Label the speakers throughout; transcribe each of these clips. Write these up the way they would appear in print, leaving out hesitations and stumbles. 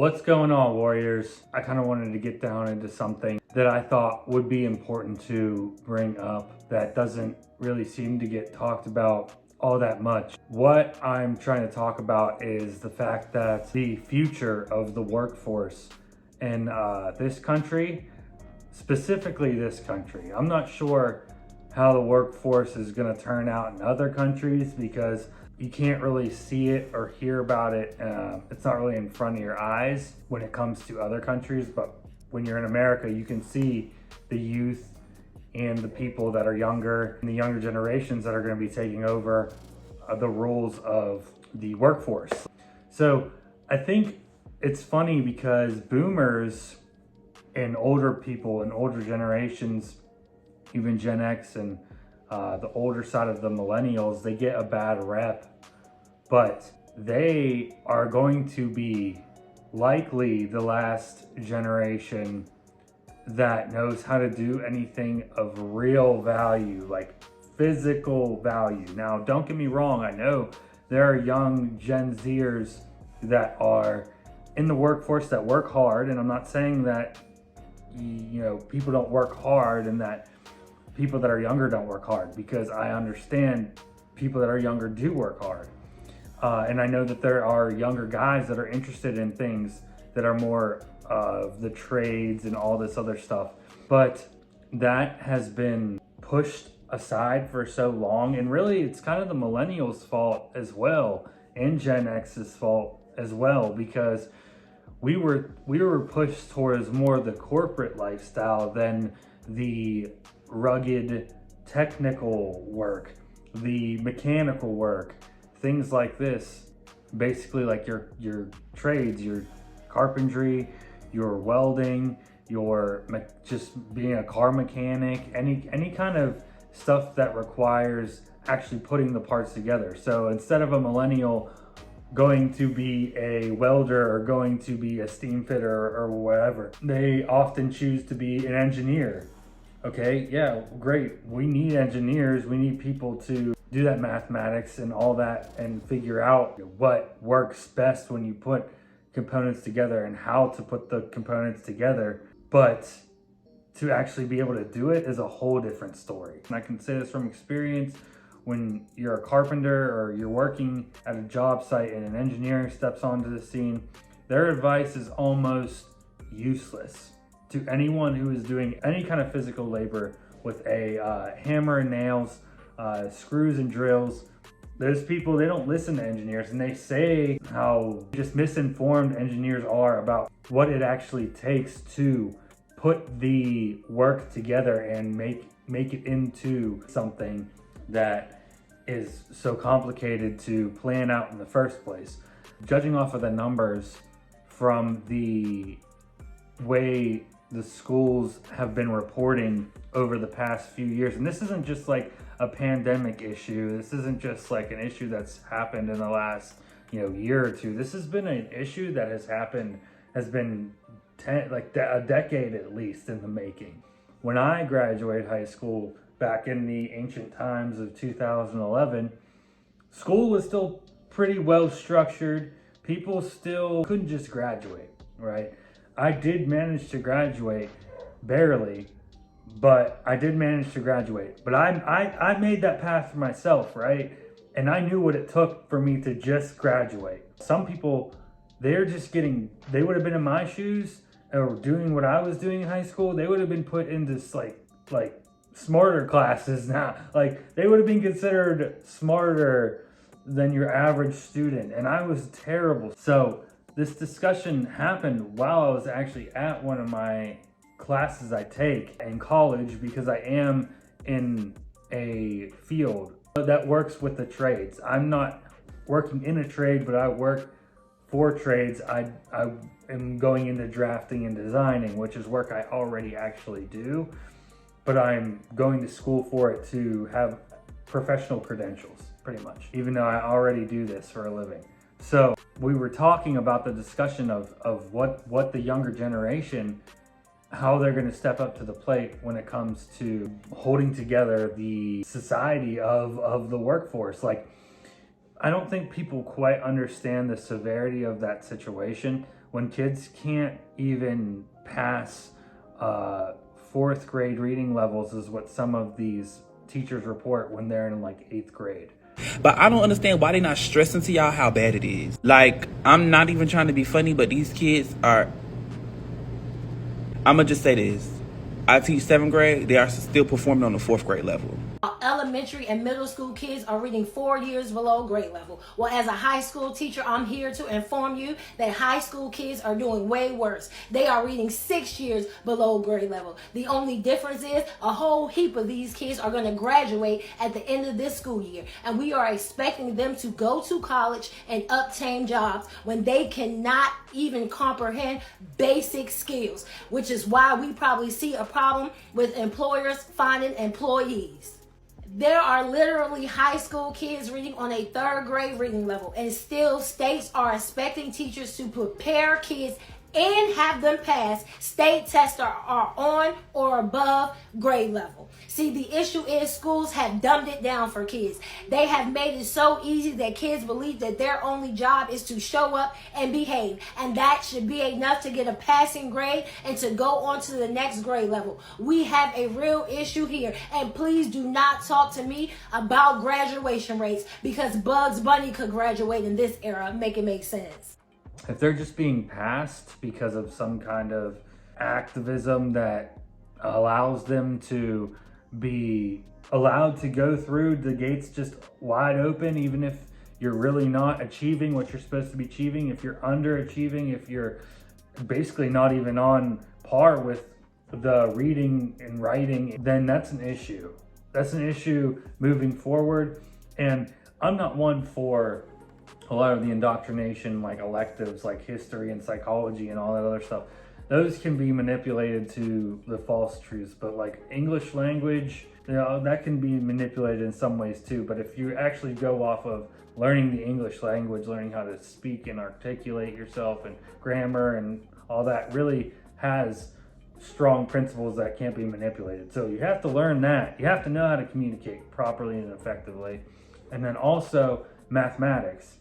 Speaker 1: What's going on, Warriors? I kind of wanted to get down into something that I thought would be important to bring up that doesn't really seem to get talked about all that much. What I'm trying to talk about is the fact that the future of the workforce in this country, specifically this country, I'm not sure how the workforce is going to turn out in other countries because you can't really see it or hear about it. It's not really in front of your eyes when it comes to other countries, but when you're in America, you can see the youth and the people that are younger and the younger generations that are going to be taking over the roles of the workforce. So I think it's funny because boomers and older people and older generations, even Gen X and the older side of the millennials, they get a bad rep, but they are going to be likely the last generation that knows how to do anything of real value, like physical value. Now, don't get me wrong, I know there are young Gen Zers that are in the workforce that work hard, and I'm not saying that people don't work hard and that people that are younger don't work hard, because I understand people that are younger do work hard. And I know that there are younger guys that are interested in things that are more of the trades and all this other stuff. But that has been pushed aside for so long. And really, it's kind of the millennials' fault as well, and Gen X's fault as well, because we were pushed towards more the corporate lifestyle than the rugged technical work, the mechanical work, things like this. Basically like your trades, your carpentry, your welding, your just being a car mechanic, any kind of stuff that requires actually putting the parts together. So instead of a millennial going to be a welder or going to be a steam fitter or whatever, they often choose to be an engineer. Okay, yeah, great. We need engineers. We need people to do that mathematics and all that and figure out what works best when you put components together and how to put the components together. But to actually be able to do it is a whole different story. And I can say this from experience. When you're a carpenter or you're working at a job site and an engineer steps onto the scene, their advice is almost useless to anyone who is doing any kind of physical labor with a hammer and nails, screws and drills. Those people, they don't listen to engineers, and they say how just misinformed engineers are about what it actually takes to put the work together and make it into something that is so complicated to plan out in the first place. Judging off of the numbers from the way the schools have been reporting over the past few years, and this isn't just like a pandemic issue, this isn't just like an issue that's happened in the last year or two. This has been an issue that has been a decade at least in the making. When I graduated high school back in the ancient times of 2011, school was still pretty well structured. People still couldn't just graduate, right? I did manage to graduate, barely, but I did manage to graduate. But I made that path for myself, right? And I knew what it took for me to just graduate. Some people, they would have been in my shoes or doing what I was doing in high school. They would have been put into like smarter classes now. Like, they would have been considered smarter than your average student, and I was terrible. So this discussion happened while I was actually at one of my classes I take in college, because I am in a field that works with the trades. I'm not working in a trade, but I work for trades. I am going into drafting and designing, which is work I already actually do, but I'm going to school for it to have professional credentials, pretty much, even though I already do this for a living. So we were talking about the discussion of what the younger generation, how they're going to step up to the plate when it comes to holding together the society of the workforce. Like, I don't think people quite understand the severity of that situation when kids can't even pass fourth grade reading levels, is what some of these teachers report when they're in like 8th grade.
Speaker 2: But I don't understand why they not stressing to y'all how bad it is. Like, I'm not even trying to be funny, but these kids are... I'm going to just say this. I teach 7th grade. They are still performing on the 4th grade level.
Speaker 3: Elementary and middle school kids are reading 4 years below grade level. Well, as a high school teacher, I'm here to inform you that high school kids are doing way worse. They are reading 6 years below grade level. The only difference is a whole heap of these kids are going to graduate at the end of this school year. And we are expecting them to go to college and obtain jobs when they cannot even comprehend basic skills, which is why we probably see a problem with employers finding employees. There are literally high school kids reading on a 3rd grade reading level, and still states are expecting teachers to prepare kids and have them pass state tests are on or above grade level. See, the issue is schools have dumbed it down for kids. They have made it so easy that kids believe that their only job is to show up and behave, and that should be enough to get a passing grade and to go on to the next grade level. We have a real issue here, and please do not talk to me about graduation rates, because Bugs Bunny could graduate in this era. Make it make sense.
Speaker 1: If they're just being passed because of some kind of activism that allows them to be allowed to go through the gates just wide open, even if you're really not achieving what you're supposed to be achieving, if you're underachieving, if you're basically not even on par with the reading and writing, then that's an issue. That's an issue moving forward. And I'm not one for a lot of the indoctrination, like electives like history and psychology and all that other stuff. Those can be manipulated to the false truths, but like English language, you know, that can be manipulated in some ways too. But if you actually go off of learning the English language, learning how to speak and articulate yourself, and grammar and all that really has strong principles that can't be manipulated. So you have to learn that. You have to know how to communicate properly and effectively. And then also mathematics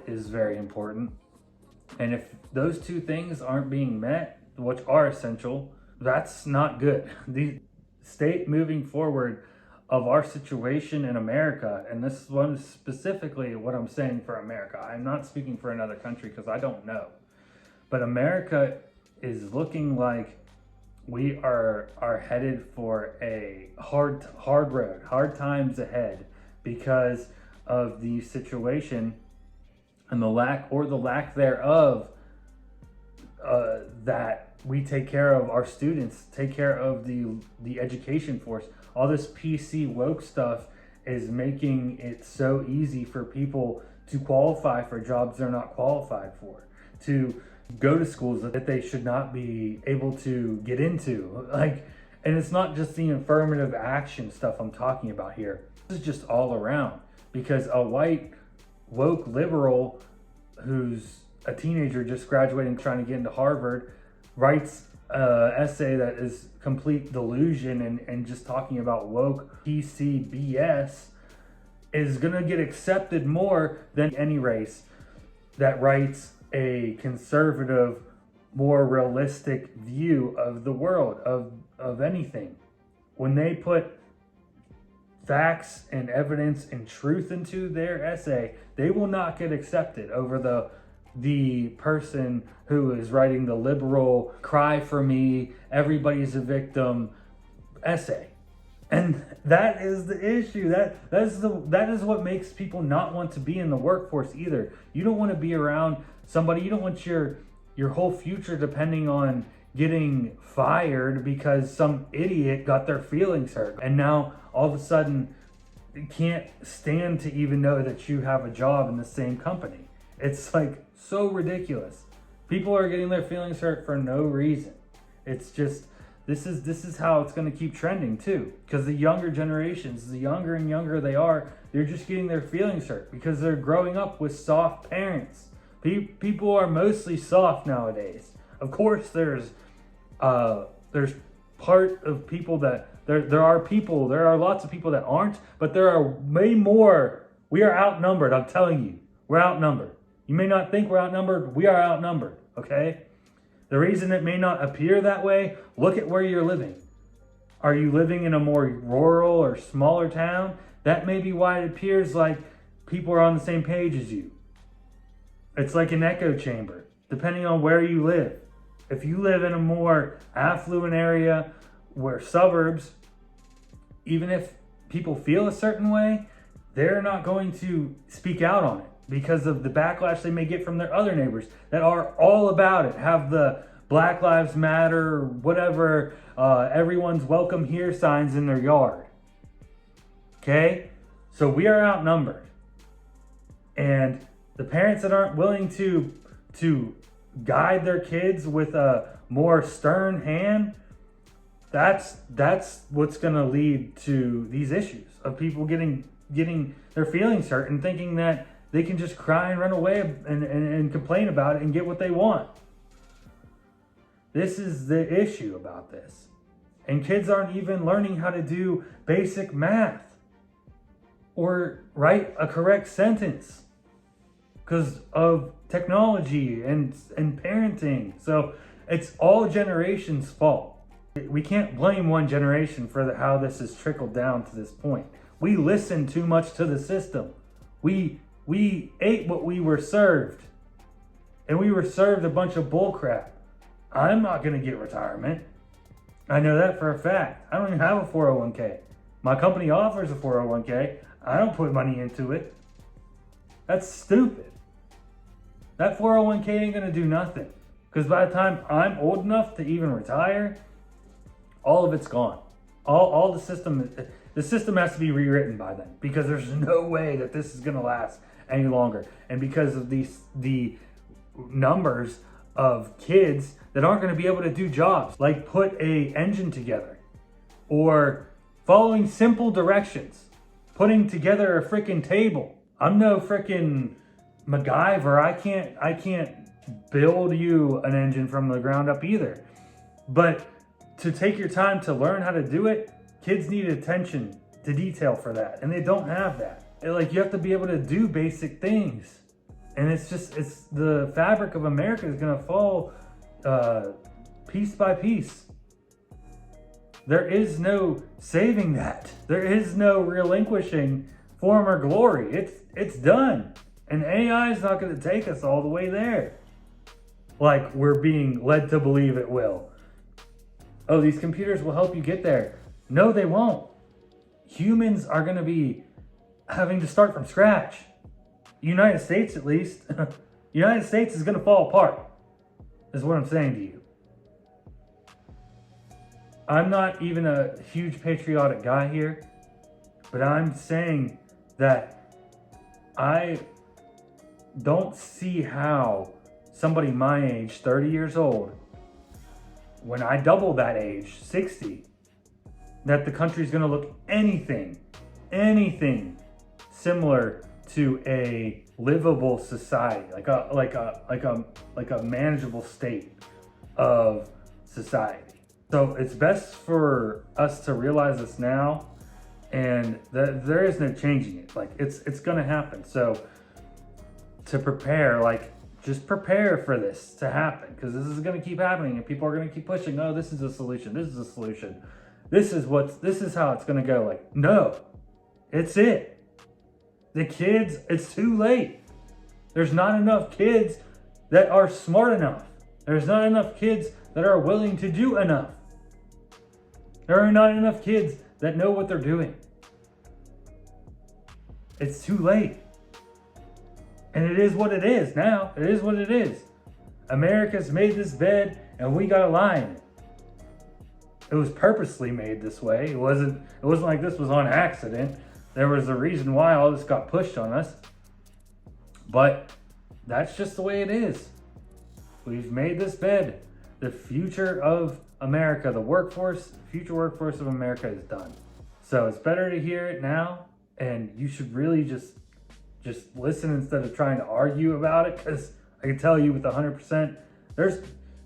Speaker 1: is very important. And if those two things aren't being met, which are essential, that's not good. The state moving forward of our situation in America, and this one is specifically what I'm saying for America. I'm not speaking for another country because I don't know. But America is looking like we are headed for a hard road, hard times ahead, because of the situation and the lack thereof that we take care of our students, take care of the education force. All this PC woke stuff is making it so easy for people to qualify for jobs they're not qualified for, to go to schools that they should not be able to get into. Like, and it's not just the affirmative action stuff I'm talking about here. This is just all around, because a white woke liberal who's a teenager just graduating, trying to get into Harvard, writes an essay that is complete delusion and just talking about woke PC BS, is gonna get accepted more than any race that writes a conservative, more realistic view of the world, of anything. When they put facts and evidence and truth into their essay, they will not get accepted over the person who is writing the liberal cry for me, everybody's a victim essay. And that is the issue. That is what makes people not want to be in the workforce either. You don't want to be around somebody, you don't want your whole future depending on getting fired because some idiot got their feelings hurt. And now all of a sudden you can't stand to even know that you have a job in the same company. It's like so ridiculous. People are getting their feelings hurt for no reason. It's just, this is how it's going to keep trending too. Because the younger generations, the younger and younger they are, they're just getting their feelings hurt because they're growing up with soft parents. People are mostly soft nowadays. Of course, there's part of people that there are lots of people that aren't, but there are way more We are outnumbered. I'm telling you, we're outnumbered. You may not think we're outnumbered. We are outnumbered. Okay. The reason it may not appear that way, look at where you're living. Are you living in a more rural or smaller town? That may be why it appears like people are on the same page as you. It's like an echo chamber, depending on where you live. If you live in a more affluent area where suburbs, even if people feel a certain way, they're not going to speak out on it because of the backlash they may get from their other neighbors that are all about it, have the Black Lives Matter, whatever, everyone's welcome here signs in their yard. Okay? So we are outnumbered. And the parents that aren't willing to guide their kids with a more stern hand, that's what's going to lead to these issues of people getting their feelings hurt and thinking that they can just cry and run away and complain about it and get what they want. This is the issue about this. And kids aren't even learning how to do basic math or write a correct sentence because of technology and parenting. So it's all generations' fault. We can't blame one generation for how this has trickled down to this point. We listened too much to the system. We ate what we were served. And we were served a bunch of bull crap. I'm not going to get retirement. I know that for a fact. I don't even have a 401k. My company offers a 401k. I don't put money into it. That's stupid. That 401k ain't going to do nothing. Because by the time I'm old enough to even retire, all of it's gone. All the system has to be rewritten by then. Because there's no way that this is going to last any longer. And because of the numbers of kids that aren't going to be able to do jobs like put a engine together or following simple directions, putting together a freaking table. I'm no freaking MacGyver. I can't build you an engine from the ground up either. But to take your time to learn how to do it, kids need attention to detail for that, and they don't have that. Like, you have to be able to do basic things. And it's the fabric of America is going to fall piece by piece. There is no saving that. There is no relinquishing former glory. It's done. And AI is not going to take us all the way there, like we're being led to believe it will. Oh, these computers will help you get there. No, they won't. Humans are going to be having to start from scratch. United States, at least. United States is going to fall apart, is what I'm saying to you. I'm not even a huge patriotic guy here, but I'm saying that I don't see how somebody my age, 30 years old, when I double that age, 60, that the country's going to look anything similar to a livable society, like a manageable state of society. So it's best for us to realize this now, and that there is no changing it. Like it's gonna happen. So to prepare, like just prepare for this to happen, because this is gonna keep happening, and people are gonna keep pushing. Oh, this is a solution. This is a solution. This is how it's gonna go. Like, no, it's it. The kids, it's too late. There's not enough kids that are smart enough. There's not enough kids that are willing to do enough. There are not enough kids that know what they're doing. It's too late. And it is what it is now. It is what it is. America's made this bed and we gotta lie in it. It was purposely made this way. It wasn't like this was on accident. There was a reason why all this got pushed on us. But that's just the way it is. We've made this bed. The future of America, future workforce of America is done. So it's better to hear it now, and you should really just listen instead of trying to argue about it, because I can tell you with 100%,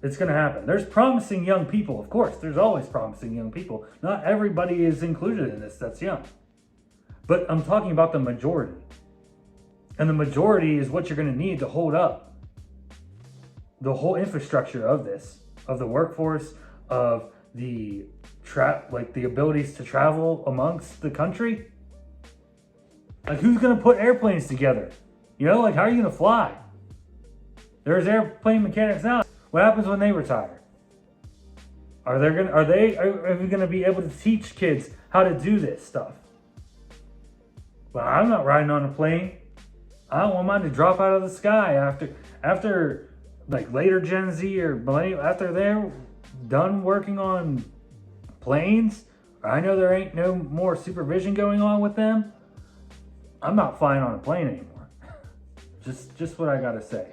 Speaker 1: it's going to happen. There's promising young people, of course. There's always promising young people. Not everybody is included in this that's young. But I'm talking about the majority. And the majority is what you're going to need to hold up the whole infrastructure of this, of the workforce, of the the abilities to travel amongst the country. Like, who's going to put airplanes together? You know, like, how are you going to fly? There's airplane mechanics now. What happens when they retire? Are we going to be able to teach kids how to do this stuff? Well, I'm not riding on a plane. I don't want mine to drop out of the sky after like later Gen Z or millennial, after they're done working on planes. I know there ain't no more supervision going on with them. I'm not flying on a plane anymore. just what I gotta say.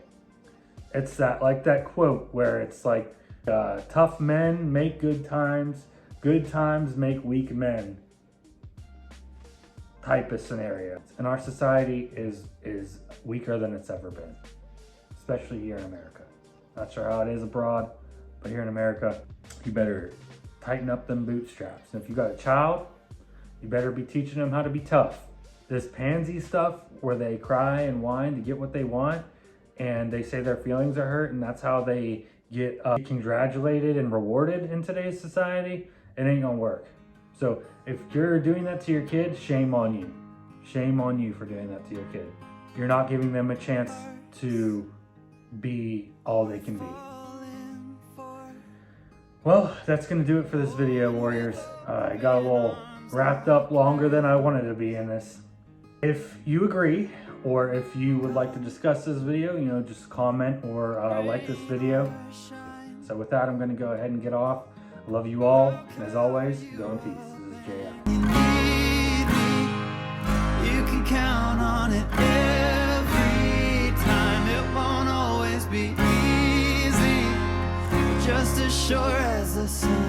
Speaker 1: It's that quote where it's like, tough men make good times make weak men type of scenario. And our society is weaker than it's ever been, especially here in America. Not sure how it is abroad, but here in America, you better tighten up them bootstraps. And if you got a child, you better be teaching them how to be tough. This pansy stuff where they cry and whine to get what they want, and they say their feelings are hurt, and that's how they get congratulated and rewarded in today's society, it ain't gonna work. So if you're doing that to your kid, shame on you. Shame on you for doing that to your kid. You're not giving them a chance to be all they can be. Well, that's gonna do it for this video, Warriors. I got a little wrapped up longer than I wanted to be in this. If you agree, or if you would like to discuss this video, you know, just comment or like this video. So with that, I'm gonna go ahead and get off. I love you all, and as always, go in peace. This is Jay out.
Speaker 4: You can count on it every time. It won't always be easy, just as sure as the sun.